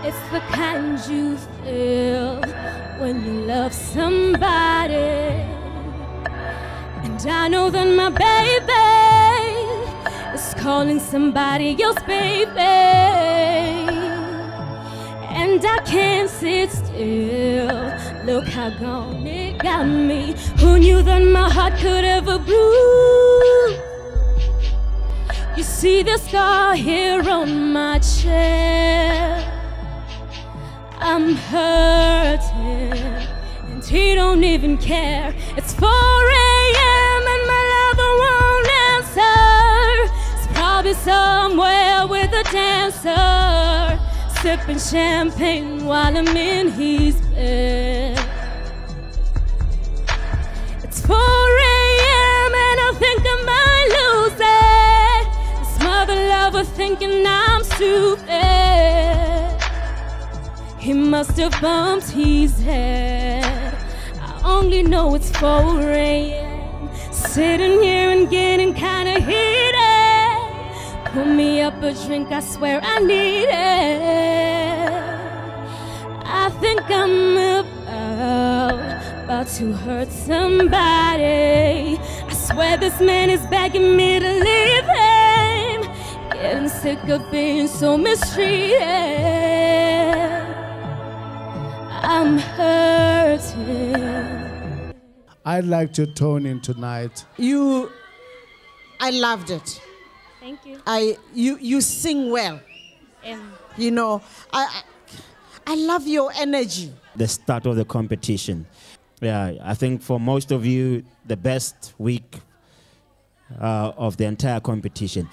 It's the kind you feel when you love somebody. And I know that my baby is calling somebody else baby. And I can't sit still. Look how gone it got me. Who knew that my heart could ever bruise? You see the scar here on my chest. I'm hurting, and he don't even care. It's 4 a.m. and my lover won't answer. It's probably somewhere with a dancer, sipping champagne while I'm in his bed. It's 4 a.m. and I think I might lose it. This mother lover thinking I'm stupid. He must have bumped his head. I only know it's 4 a.m. Sitting here and getting kinda heated. Pour me up a drink, I swear I need it. I think I'm about to hurt somebody. I swear this man is begging me to leave him. Getting sick of being so mistreated. I'm hurting. I'd like to tone in tonight. I loved it. Thank you. You sing well. You know, I love your energy. The start of the competition. Yeah, I think for most of you, the best week of the entire competition.